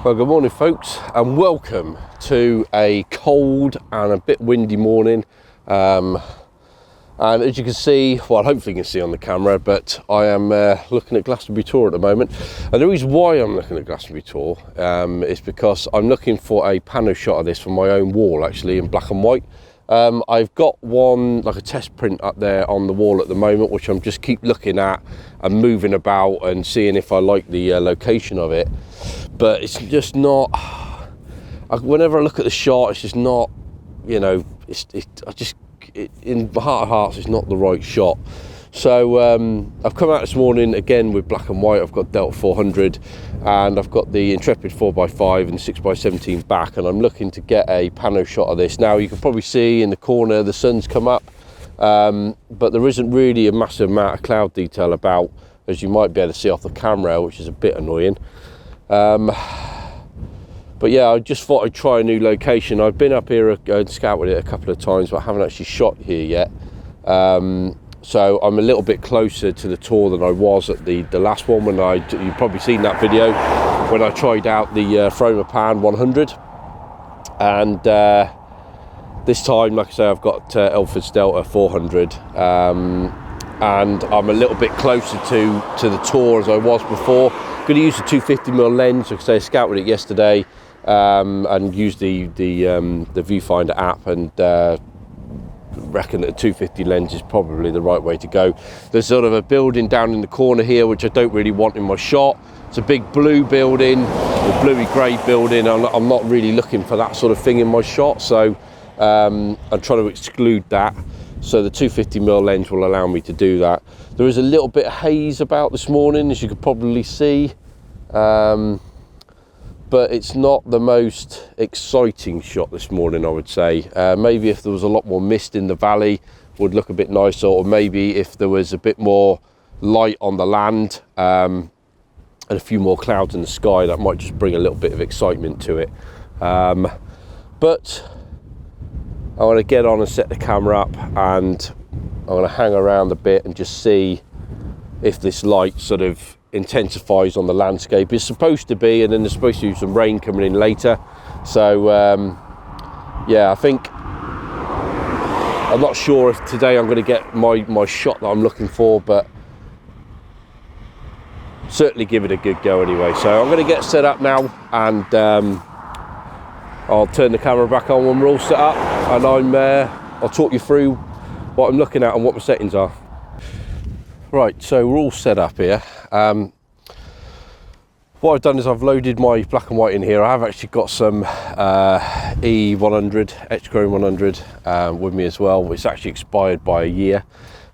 Well, good morning folks, and welcome to a cold and a bit windy morning. And as you can see, well, hopefully you can see on the camera, but I am looking at Glastonbury Tor at the moment. And the reason why I'm looking at Glastonbury Tor is because I'm looking for a pano shot of this for my own wall, actually, in black and white. I've got one, like a test print up there on the wall at the moment, which I'm just keep looking at and moving about and seeing if I like the location of it. But it's just not, whenever I look at the shot, it's just not, you know, in my heart of hearts, it's not the right shot. So I've come out this morning again with black and white. I've got Delta 400 and I've got the Intrepid 4x5 and 6x17 back, and I'm looking to get a pano shot of this. Now you can probably see in the corner the sun's come up, but there isn't really a massive amount of cloud detail about, as you might be able to see off the camera, which is a bit annoying. But yeah, I just thought I'd try a new location. I've been up here and scouted it a couple of times, but I haven't actually shot here yet. So I'm a little bit closer to the Tor than I was at the last one, when you've probably seen that video when I tried out the Froma Pan 100. And this time, like I say, I've got Ilford's Delta 400. And I'm a little bit closer to the Tor as I was before. Going to use the 250mm lens, like I say, I scouted it yesterday, and used the Viewfinder app, and reckon that a 250 lens is probably the right way to go. There's sort of a building down in the corner here which I don't really want in my shot. It's a big blue building, or bluey grey building. I'm not really looking for that sort of thing in my shot, so I'm trying to exclude that. So the 250mm lens will allow me to do that. There is a little bit of haze about this morning, as you could probably see, but it's not the most exciting shot this morning, I would say. Maybe if there was a lot more mist in the valley, would look a bit nicer, or maybe if there was a bit more light on the land and a few more clouds in the sky, that might just bring a little bit of excitement to it. But I want to get on and set the camera up, and I want to hang around a bit and just see if this light sort of intensifies on the landscape. It's supposed to be, and then there's supposed to be some rain coming in later. So yeah, I think, I'm not sure if today I'm going to get my shot that I'm looking for, but certainly give it a good go anyway. So I'm going to get set up now, and I'll turn the camera back on when we're all set up, and I'll talk you through what I'm looking at and what my settings are. Right, so we're all set up here. What I've done is I've loaded my black and white in here. I have actually got some E100, Etch-Chrome 100 with me as well. It's actually expired by a year,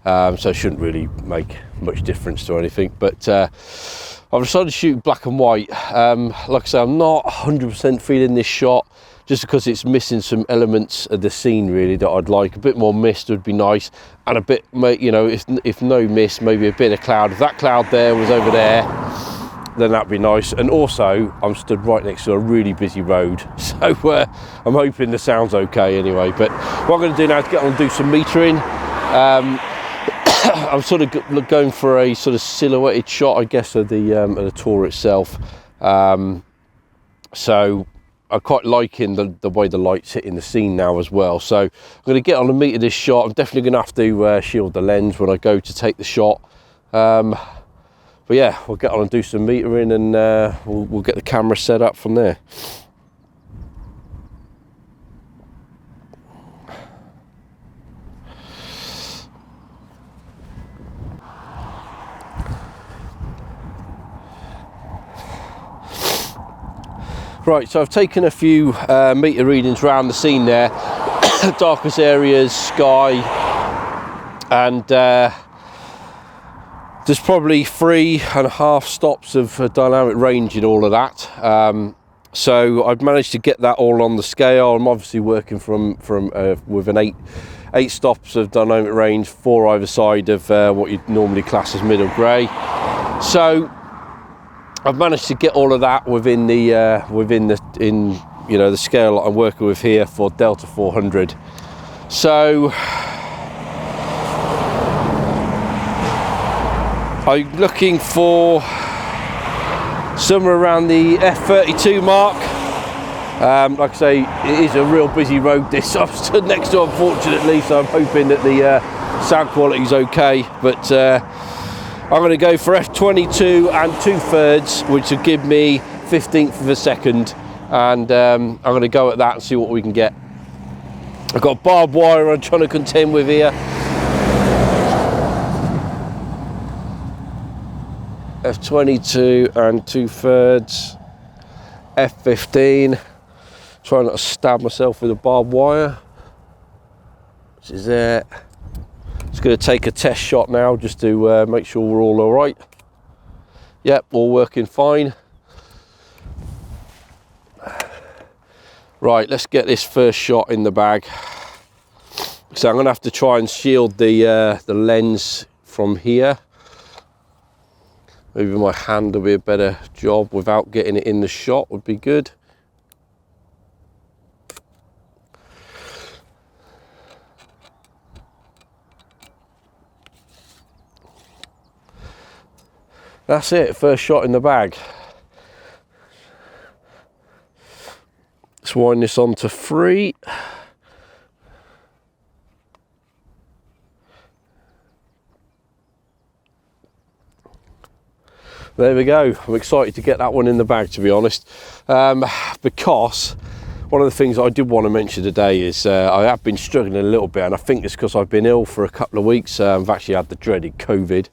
so it shouldn't really make much difference to anything. But I've decided to shoot black and white. Like I say, I'm not 100% feeling this shot, just because it's missing some elements of the scene really that I'd like. A bit more mist would be nice, and a bit, you know, if no mist, maybe a bit of cloud. If that cloud there was over there, then that'd be nice. And also, I'm stood right next to a really busy road, so I'm hoping the sound's okay anyway. But what I'm going to do now is get on and do some metering. I'm sort of going for a sort of silhouetted shot, I guess, of the Tor itself. So I'm quite liking the way the light's hitting the scene now as well. So I'm going to get on and meter this shot. I'm definitely going to have to shield the lens when I go to take the shot. But yeah, we'll get on and do some metering, and we'll get the camera set up from there. Right, so I've taken a few meter readings around the scene there, darkest areas, sky, and there's probably 3.5 stops of dynamic range in all of that. So I've managed to get that all on the scale. I'm obviously working with an 8 stops of dynamic range, 4 either side of what you'd normally class as middle grey. So I've managed to get all of that within the scale that I'm working with here for Delta 400. So I'm looking for somewhere around the F32 mark. Like I say, it is a real busy road this. I'm stood next to, unfortunately, so I'm hoping that the sound quality is okay. But I'm going to go for F22 and 2/3, which will give me 15th of a second, and I'm going to go at that and see what we can get. I've got barbed wire I'm trying to contend with here. F22 and 2/3, F15. Trying not to stab myself with a barbed wire, which is there. Just going to take a test shot now just to make sure we're all right. Yep, all working fine. Right, let's get this first shot in the bag. So I'm going to have to try and shield the lens from here. Maybe my hand will be a better job without getting it in the shot, would be good. That's it, first shot in the bag. Let's wind this on to 3. There we go. I'm excited to get that one in the bag, to be honest, because one of the things I did want to mention today is I have been struggling a little bit, and I think it's because I've been ill for a couple of weeks. I've actually had the dreaded COVID.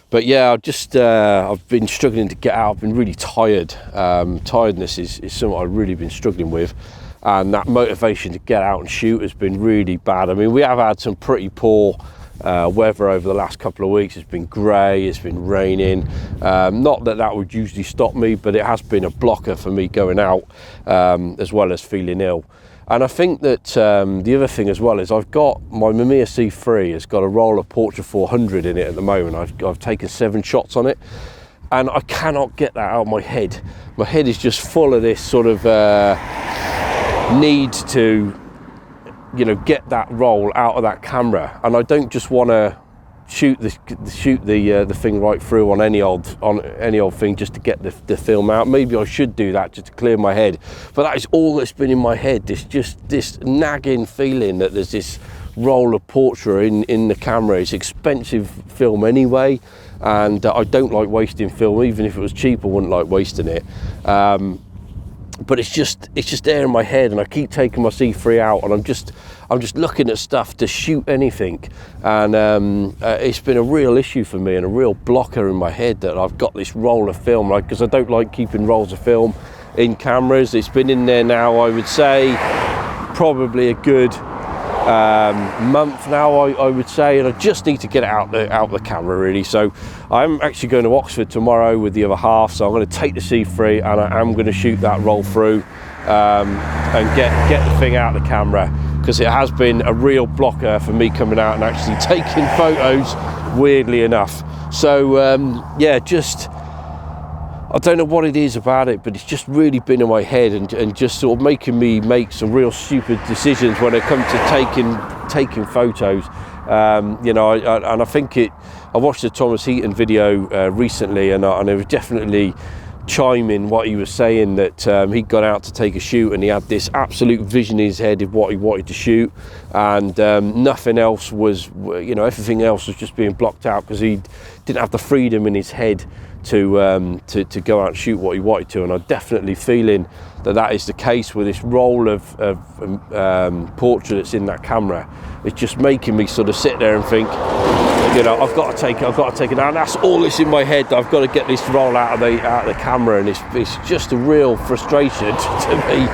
But yeah, I've been struggling to get out. I've been really tired. Tiredness is something I've really been struggling with, and that motivation to get out and shoot has been really bad. I mean, we have had some pretty poor weather over the last couple of weeks. It's been grey, it's been raining. Not that that would usually stop me, but it has been a blocker for me going out, as well as feeling ill. And I think that the other thing as well is I've got my Mamiya C3 has got a roller Portra 400 in it at the moment. I've taken 7 shots on it, and I cannot get that out of my head. My head is just full of this sort of need to, you know, get that roll out of that camera, and I don't just want to shoot the thing right through on any old thing just to get the film out. Maybe I should do that just to clear my head, but that is all that's been in my head. This nagging feeling that there's this roll of Portra in the camera. It's expensive film anyway, and I don't like wasting film. Even if it was cheap, I wouldn't like wasting it. But it's just there in my head, and I keep taking my C3 out, and I'm just looking at stuff to shoot anything, and it's been a real issue for me and a real blocker in my head that I've got this roll of film, like, because I don't like keeping rolls of film in cameras. It's been in there now, I would say, probably a good month now, I would say, and I just need to get it out the camera really. So I'm actually going to Oxford tomorrow with the other half, so I'm going to take the C3 and I am going to shoot that roll through and get the thing out of the camera, because it has been a real blocker for me coming out and actually taking photos, weirdly enough. So yeah, I don't know what it is about it, but it's just really been in my head and just sort of making me make some real stupid decisions when it comes to taking photos. You know, and I think I watched the Thomas Heaton video recently, and it was definitely chiming what he was saying, that he'd gone out to take a shoot and he had this absolute vision in his head of what he wanted to shoot, and nothing else was, you know, everything else was just being blocked out because he didn't have the freedom in his head to go out and shoot what he wanted to. And I'm definitely feeling that is the case with this roll of Portra that's in that camera. It's just making me sort of sit there and think, you know, I've got to take it out. And that's all that's in my head. I've got to get this roll out of the camera, and it's just a real frustration to me.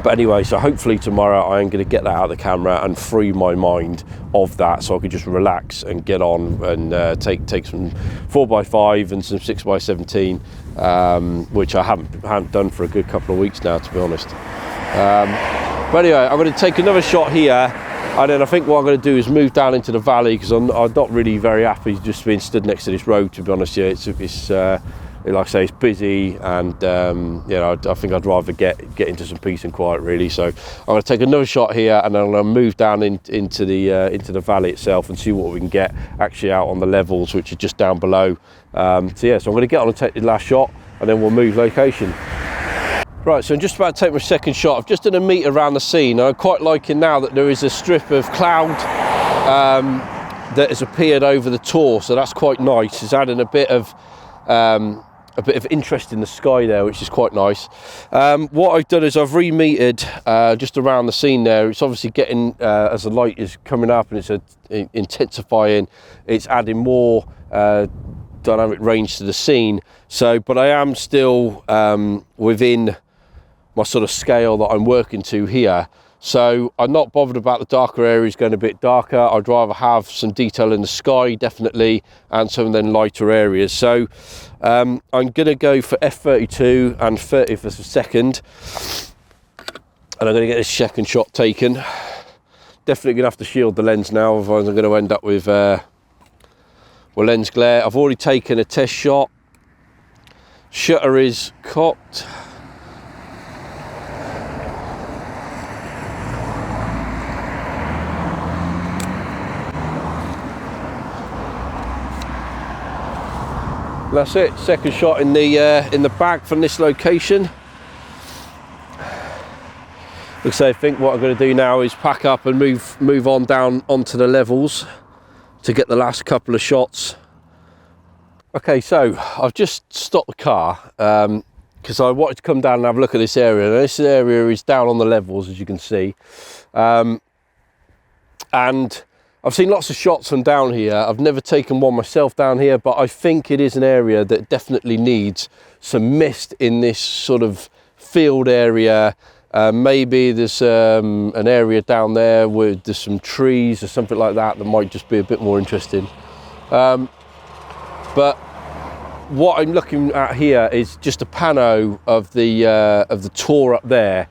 But anyway, so hopefully tomorrow I am going to get that out of the camera and free my mind of that, so I could just relax and get on and take some 4x5 and some 6x17, which I haven't done for a good couple of weeks now, to be honest. But anyway, I'm going to take another shot here, and then I think what I'm going to do is move down into the valley, because I'm not really very happy just being stood next to this road, to be honest. Yeah, it's like I say, it's busy, and you know, I think I'd rather get into some peace and quiet really. So I'm going to take another shot here, and then I'm going to move down into the valley itself and see what we can get actually out on the levels, which are just down below. So yeah, so I'm going to get on and take the last shot, and then we'll move location. Right, so I'm just about to take my second shot. I've just done a meter around the scene. I'm quite liking now that there is a strip of cloud that has appeared over the Tor, so that's quite nice. It's adding a bit of interest in the sky there, which is quite nice. What I've done is I've re-metered just around the scene there. It's obviously getting, as the light is coming up and it's intensifying, it's adding more dynamic range to the scene. So, but I am still within my sort of scale that I'm working to here. So I'm not bothered about the darker areas going a bit darker. I'd rather have some detail in the sky, definitely, and some of them lighter areas. So I'm going to go for f32 and 30th as a second. And I'm going to get this second shot taken. Definitely going to have to shield the lens now, otherwise I'm going to end up with lens glare. I've already taken a test shot. Shutter is cocked. That's it, second shot in the bag from this location. Like I say, I think what I'm going to do now is pack up and move on down onto the levels to get the last couple of shots. Okay, so I've just stopped the car because I wanted to come down and have a look at this area. Now, this area is down on the levels, as you can see, and I've seen lots of shots from down here. I've never taken one myself down here, but I think it is an area that definitely needs some mist in this sort of field area. Maybe there's an area down there where there's some trees or something like that that might just be a bit more interesting. But what I'm looking at here is just a pano of the Tor up there.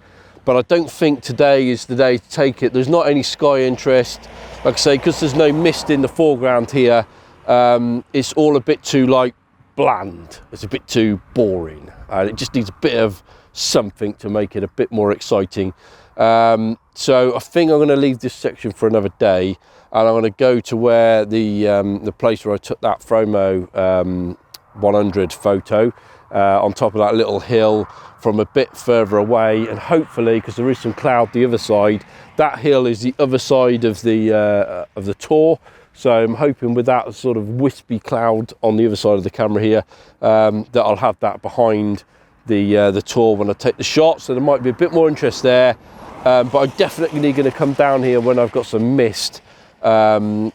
But I don't think today is the day to take it. There's not any sky interest. Like I say, because there's no mist in the foreground here, it's all a bit too like bland. It's a bit too boring. It just needs a bit of something to make it a bit more exciting. So I think I'm going to leave this section for another day, and I'm going to go to where the place where I took that Fromo 100 photo on top of that little hill from a bit further away, and hopefully, because there is some cloud the other side, that hill is the other side of the Tor. So I'm hoping with that sort of wispy cloud on the other side of the camera here, that I'll have that behind the Tor when I take the shot. So there might be a bit more interest there, but I'm definitely going to come down here when I've got some mist, because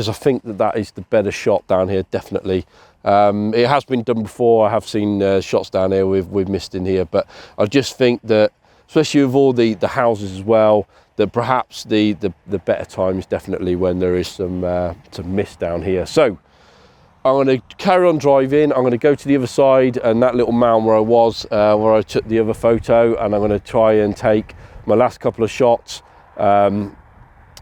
I think that is the better shot down here, definitely. It has been done before. I have seen shots down here with mist in here, but I just think that, especially with all the houses as well, that perhaps the better time is definitely when there is some mist down here. So I'm going to carry on driving. I'm going to go to the other side and that little mound where I was, where I took the other photo, and I'm going to try and take my last couple of shots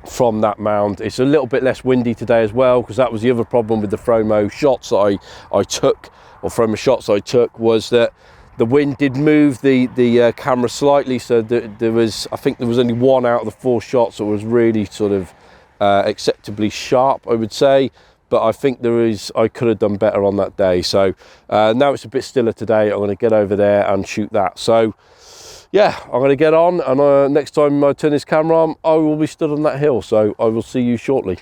from that mound. It's a little bit less windy today as well, because that was the other problem with the Fromo shots that I took, or Fromo shots I took, was that the wind did move the camera slightly. So I think there was only one out of the 4 shots that was really sort of acceptably sharp, I would say. But I think I could have done better on that day. So now it's a bit stiller today. I'm going to get over there and shoot that. So yeah, I'm going to get on, and next time I turn this camera on, I will be stood on that hill. So I will see you shortly.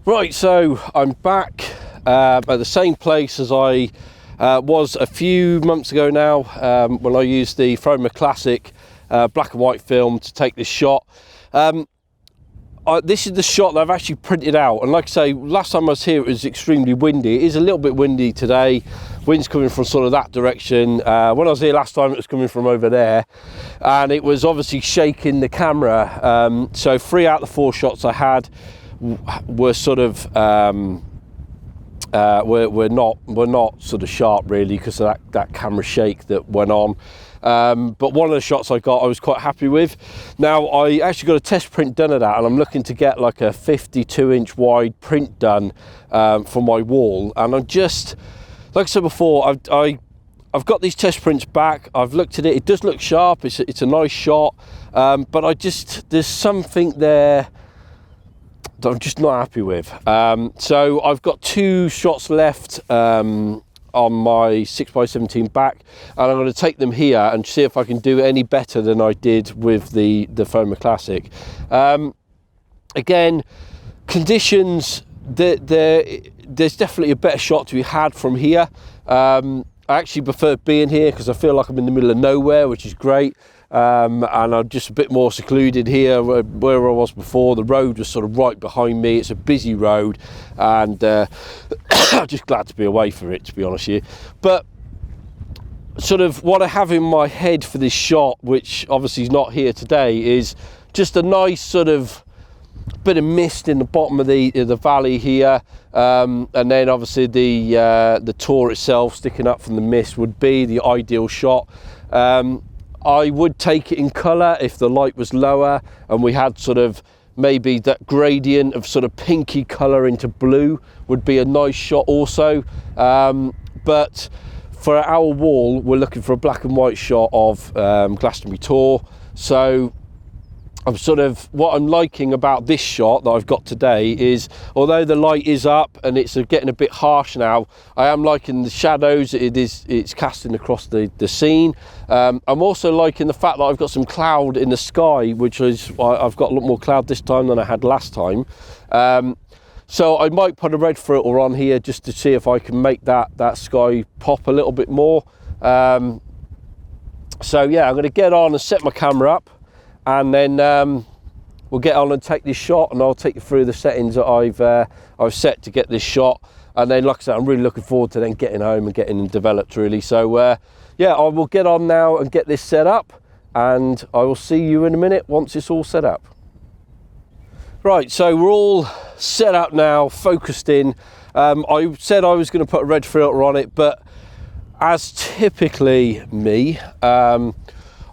Right, so I'm back at the same place as I was a few months ago now, when I used the Fromo Classic black and white film to take this shot. This is the shot that I've actually printed out, and like I say, last time I was here it was extremely windy. It is a little bit windy today. Wind's coming from sort of that direction. When I was here last time it was coming from over there, and it was obviously shaking the camera. So 3 out of the 4 shots I had were sort of we're not sort of sharp really, because of that camera shake that went on. But one of the shots I got I was quite happy with. Now I actually got a test print done of that, and I'm looking to get like a 52-inch wide print done for my wall, and I'm just like I said before, I've got these test prints back. I've looked at it. It does look sharp. It's a nice shot, but there's something there that I'm just not happy with. So I've got 2 shots left on my 6x17 back, and I'm going to take them here and see if I can do it any better than I did with the Foamer Classic. Again, conditions, there's definitely a better shot to be had from here. I actually prefer being here because I feel like I'm in the middle of nowhere, which is great. And I'm just a bit more secluded here where I was before. The road was sort of right behind me. It's a busy road, and I'm just glad to be away from it, to be honest with you. But sort of what I have in my head for this shot, which obviously is not here today, is just a nice sort of bit of mist in the bottom of the valley here, and then obviously the Tor itself sticking up from the mist would be the ideal shot. I would take it in colour if the light was lower and we had sort of maybe that gradient of sort of pinky colour into blue would be a nice shot also. But for our wall, we're looking for a black and white shot of Glastonbury Tor. So I'm what I'm liking about this shot that I've got today is, although the light is up and it's getting a bit harsh now, I am liking the shadows it's casting across the scene. I'm also liking the fact that I've got some cloud in the sky, which is, I've got a lot more cloud this time than I had last time. So I might put a red filter on here just to see if I can make that sky pop a little bit more. So yeah, I'm going to get on and set my camera up, and then we'll get on and take this shot, and I'll take you through the settings that I've set to get this shot. And then, like I said, I'm really looking forward to then getting home and getting developed really. So yeah, I will get on now and get this set up, and I will see you in a minute once it's all set up. Right, so we're all set up now, focused in. I said I was going to put a red filter on it, but as typically me,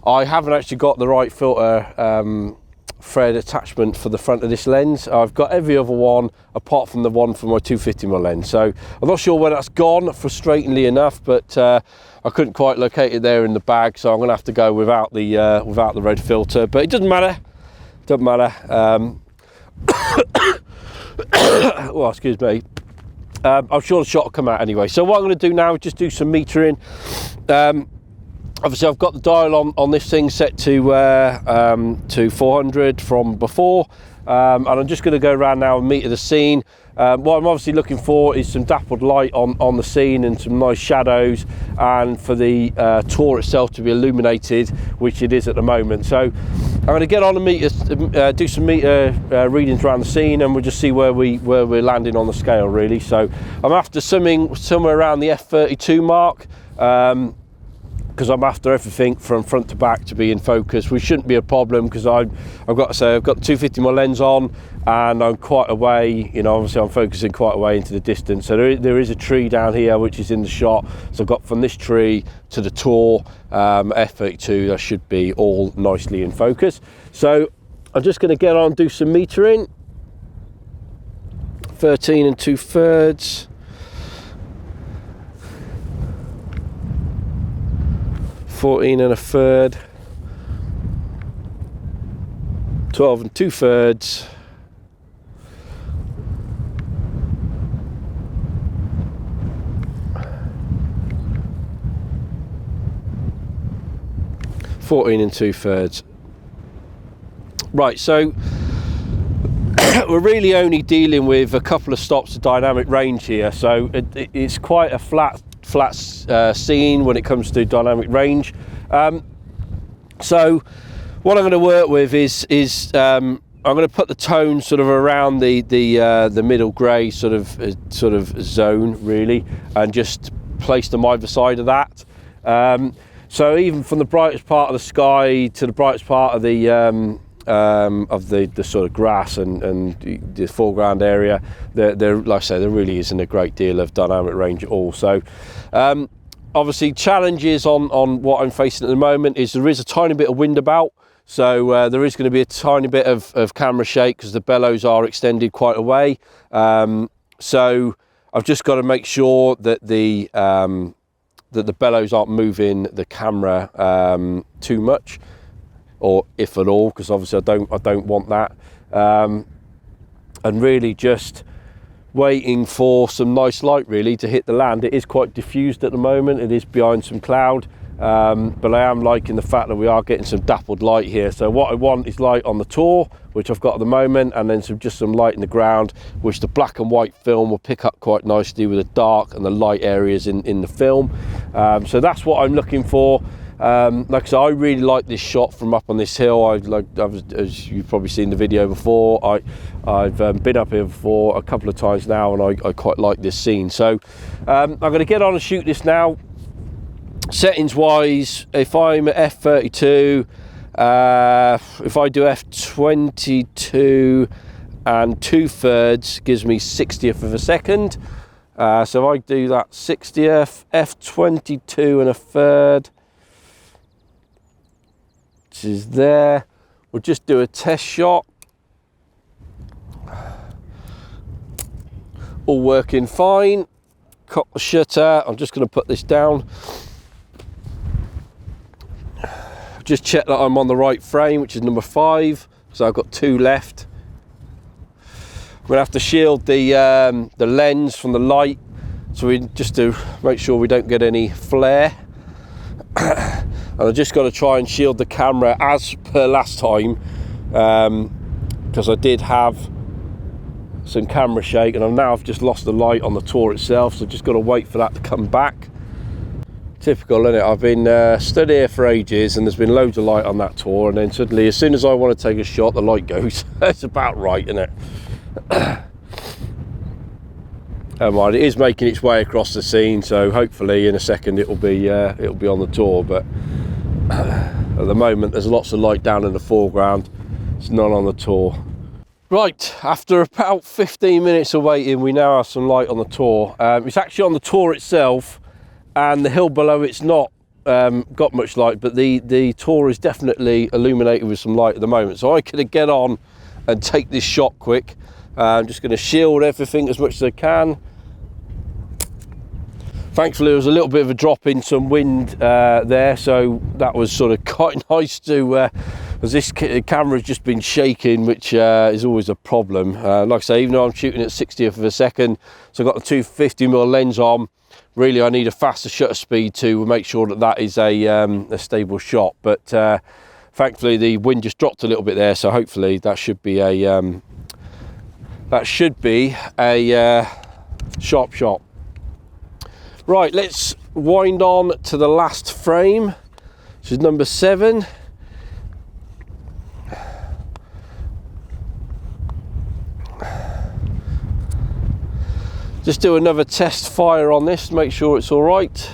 I haven't actually got the right filter thread attachment for the front of this lens. I've got every other one apart from the one for my 250mm lens. So I'm not sure where that's gone, frustratingly enough, but I couldn't quite locate it there in the bag, so I'm going to have to go without the red filter. But it doesn't matter. Doesn't matter. Well, excuse me. I'm sure the shot will come out anyway. So what I'm going to do now is just do some metering. Obviously, I've got the dial on this thing set to 400 from before, and I'm just going to go around now and meter the scene. What I'm obviously looking for is some dappled light on the scene and some nice shadows, and for the Tor itself to be illuminated, which it is at the moment. So I'm going to get on and meter, do some meter readings around the scene, and we'll just see where we're landing on the scale really. So I'm after somewhere around the f32 mark. Because I'm after everything from front to back to be in focus, which shouldn't be a problem, because I've got the 250mm lens on, and I'm quite away, you know, obviously I'm focusing quite away into the distance. So there is a tree down here which is in the shot, so I've got from this tree to the Tor f32, that should be all nicely in focus. So I'm just going to get on and do some metering. 13 2/3. 14 1/3, 12 2/3, 14 2/3. Right, so we're really only dealing with a couple of stops of dynamic range here, so it's quite a flat scene when it comes to dynamic range. So what I'm going to work with is I'm going to put the tone sort of around the middle grey sort of zone really, and just place them either side of that. So even from the brightest part of the sky to the brightest part of the sort of grass and the foreground area, there, like I say, there really isn't a great deal of dynamic range at all. So obviously challenges on what I'm facing at the moment is there is a tiny bit of wind about, so there is going to be a tiny bit of camera shake because the bellows are extended quite a way. So I've just got to make sure that the bellows aren't moving the camera too much, or if at all, because obviously I don't want that. And really just waiting for some nice light really to hit the land. It is quite diffused at the moment, it is behind some cloud, but I am liking the fact that we are getting some dappled light here. So what I want is light on the tour, which I've got at the moment, and then just some light in the ground, which the black and white film will pick up quite nicely with the dark and the light areas in the film. So that's what I'm looking for. Like I said, I really like this shot from up on this hill. As you've probably seen the video before, I've been up here before a couple of times now, and I quite like this scene. So I'm going to get on and shoot this now. Settings wise, if I'm at f32, if I do f22 and 2/3 gives me 60th of a second. So if I do that 60th, f22 and 1/3, which is there, we'll just do a test shot. All working fine. Cock the shutter. I'm just going to put this down. Just check that I'm on the right frame, which is number 5. So I've got 2 left. I'm going to have to shield the lens from the light, so just to make sure we don't get any flare. And I just got to try and shield the camera as per last time, because I did have some camera shake, and I've just lost the light on the tour itself, so just got to wait for that to come back. Typical, isn't it? I've been stood here for ages and there's been loads of light on that tour, and then suddenly as soon as I want to take a shot, the light goes. It's about right, isn't it? Mind, it is making its way across the scene, so hopefully in a second it'll be on the tour, but at the moment there's lots of light down in the foreground. It's none on the tour. Right, after about 15 minutes of waiting, we now have some light on the tour. It's actually on the tour itself, and the hill below it's not got much light, but the tour is definitely illuminated with some light at the moment. So I could get on and take this shot quick. I'm just going to shield everything as much as I can. Thankfully there was a little bit of a drop in some wind there, so that was sort of quite nice to, as this camera's just been shaking, which is always a problem. Like I say, even though I'm shooting at 60th of a second, so I've got the 250mm lens on, really I need a faster shutter speed to make sure that that is a stable shot. But thankfully the wind just dropped a little bit there, so hopefully that should be a sharp shot. Right, let's wind on to the last frame, which is number 7. Just do another test fire on this to make sure it's all right.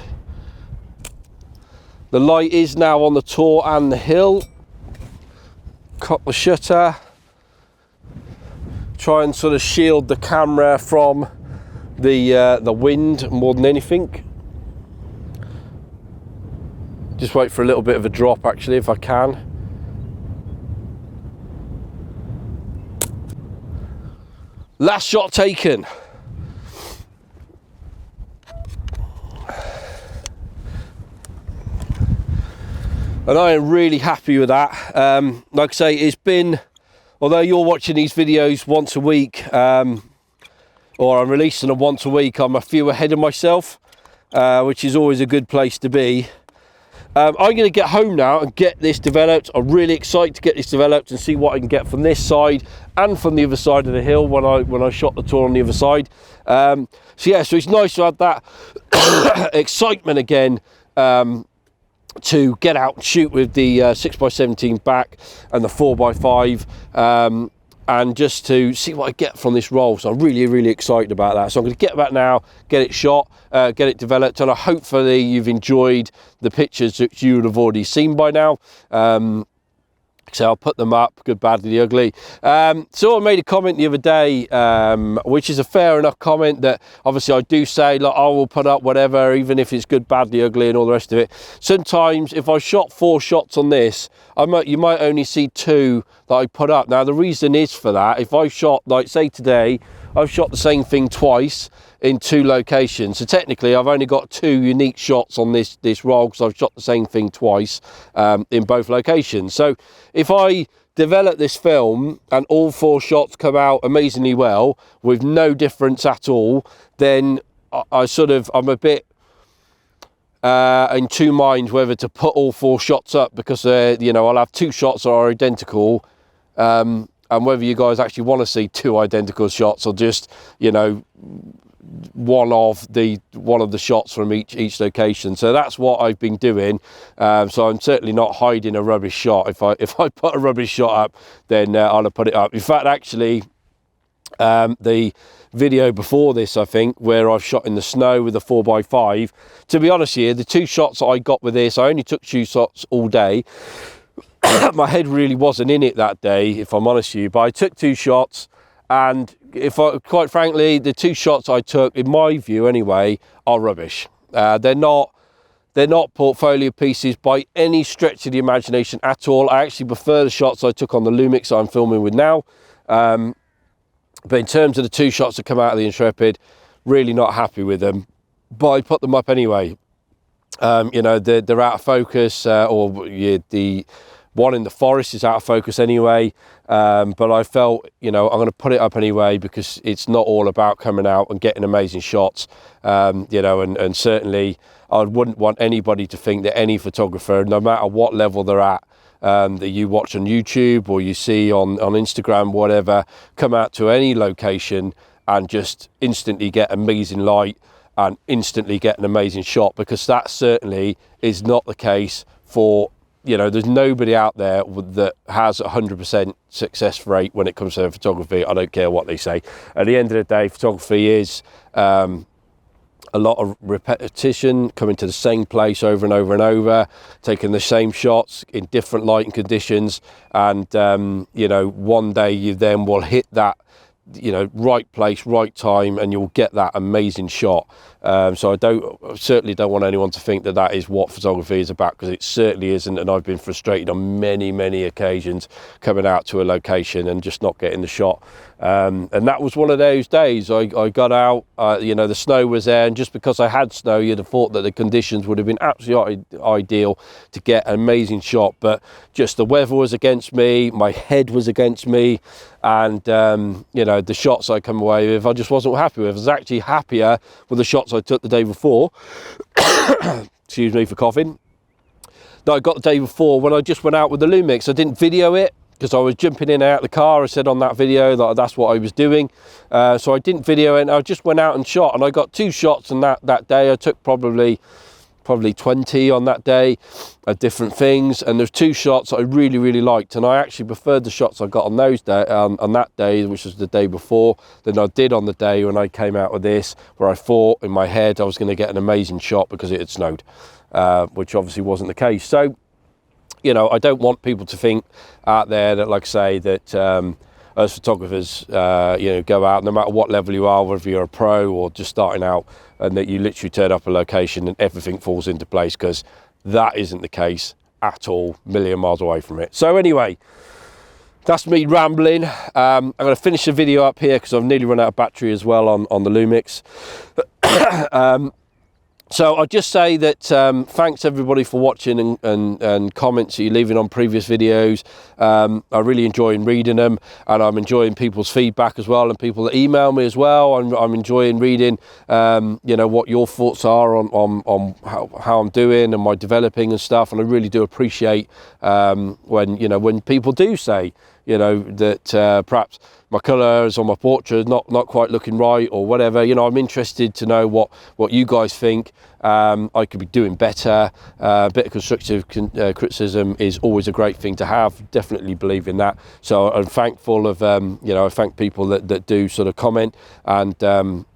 The light is now on the tour and the hill. Cock the shutter. Try and sort of shield the camera from the wind more than anything. Just wait for a little bit of a drop actually, if I can. Last shot taken. And I am really happy with that. Like I say, it's been, although you're watching these videos once a week, or I'm releasing them once a week, I'm a few ahead of myself, which is always a good place to be. I'm going to get home now and get this developed. I'm really excited to get this developed and see what I can get from this side and from the other side of the hill when I shot the tour on the other side. So yeah, so it's nice to have that excitement again, to get out and shoot with the 6x17 back and the 4x5, and just to see what I get from this roll. So I'm really excited about that. So I'm going to get back now, get it shot, get it developed, and hopefully you've enjoyed the pictures that you would have already seen by now. So I'll put them up, good, bad, the ugly. So I made a comment the other day, which is a fair enough comment, that obviously I do say, like, I will put up whatever, even if it's good, bad, the ugly and all the rest of it. Sometimes if I shot 4 shots on this, you might only see 2 that I put up. Now the reason is for that, if I shot, like say today, I've shot the same thing twice, in 2 locations. So technically I've only got 2 unique shots on this roll, because I've shot the same thing twice in both locations. So if I develop this film and all 4 shots come out amazingly well with no difference at all, then I'm a bit in 2 minds whether to put all 4 shots up, because you know, I'll have 2 shots that are identical, and whether you guys actually want to see 2 identical shots, or just, you know, one of the shots from each location. So that's what I've been doing. So I'm certainly not hiding a rubbish shot. If I put a rubbish shot up, then I'll have put it up. In fact, actually, the video before this, I think, where I've shot in the snow with a 4x5, to be honest here, the 2 shots that I got with this, I only took 2 shots all day. My head really wasn't in it that day, if I'm honest with you, but I took 2 shots, and quite frankly, the 2 shots I took, in my view anyway, are rubbish. They're not portfolio pieces by any stretch of the imagination at all. I actually prefer the shots I took on the Lumix I'm filming with now. But in terms of the 2 shots that come out of the Intrepid, really not happy with them. But I put them up anyway. You know, they're out of focus, the one in the forest is out of focus anyway. But I felt, you know, I'm going to put it up anyway, because it's not all about coming out and getting amazing shots. You know, and certainly I wouldn't want anybody to think that any photographer, no matter what level they're at, that you watch on YouTube or you see on Instagram, whatever, come out to any location and just instantly get amazing light and instantly get an amazing shot, because that certainly is not the case for, you know, there's nobody out there that has 100% success rate when it comes to photography. I don't care what they say. At the end of the day, photography is a lot of repetition, coming to the same place over and over and over, taking the same shots in different lighting conditions, and you know, one day you then will hit that, you know, right place, right time, and you'll get that amazing shot. So I certainly don't want anyone to think that that is what photography is about, because it certainly isn't. And I've been frustrated on many occasions coming out to a location and just not getting the shot. And that was one of those days. I got out, you know, the snow was there, and just because I had snow, you'd have thought that the conditions would have been absolutely ideal to get an amazing shot, but just the weather was against me, my head was against me, and you know, the shots I come away with, I just wasn't happy with. I was actually happier with the shots I took the day before, excuse me for coughing, that I got the day before when I just went out with the Lumix. I didn't video it, because I was jumping in and out of the car. I said on that video that that's what I was doing. So I didn't video it, I just went out and shot, and I got 2 shots on that day. I took probably 20 on that day of different things, and there's 2 shots that I really liked, and I actually preferred the shots I got on on that day, which was the day before, than I did on the day when I came out with this, where I thought in my head I was going to get an amazing shot because it had snowed, which obviously wasn't the case. So, you know, I don't want people to think out there that, like I say, that as photographers, you know, go out, no matter what level you are, whether you're a pro or just starting out, and that you literally turn up a location and everything falls into place, because that isn't the case at all, a million miles away from it. So anyway, that's me rambling. I'm going to finish the video up here because I've nearly run out of battery as well on the Lumix. So I'll just say that thanks everybody for watching and comments that you're leaving on previous videos. I really enjoy reading them, and I'm enjoying people's feedback as well, and people that email me as well. I'm enjoying reading, you know, what your thoughts are on how I'm doing and my developing and stuff. And I really do appreciate when, you know, when people do say, you know, that perhaps my colours on my portrait is not quite looking right or whatever. You know, I'm interested to know what you guys think. I could be doing better. A bit of constructive criticism is always a great thing to have. Definitely believe in that. So I'm thankful of, you know, I thank people that do sort of comment and,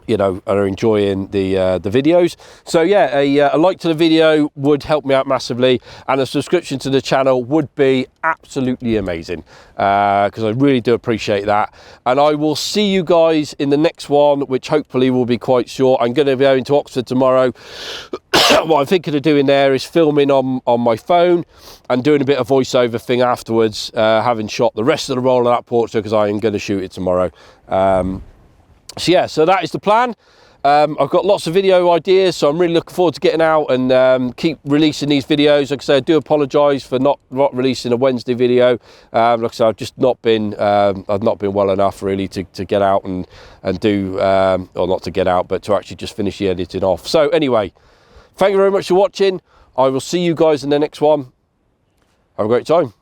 you know, are enjoying the videos. So yeah, a like to the video would help me out massively, and a subscription to the channel would be absolutely amazing, because I really do appreciate that. And I will see you guys in the next one, which hopefully will be quite short. I'm going to be going to Oxford tomorrow. What I'm thinking of doing there is filming on my phone and doing a bit of voiceover thing afterwards, having shot the rest of the roll of that portrait, because I am going to shoot it tomorrow. So yeah, so that is the plan. I've got lots of video ideas, so I'm really looking forward to getting out and keep releasing these videos. Like I say, I do apologise for not releasing a Wednesday video. Like I say, I've just not been well enough really to get out and do, or not to get out, but to actually just finish the editing off. So anyway, thank you very much for watching. I will see you guys in the next one. Have a great time.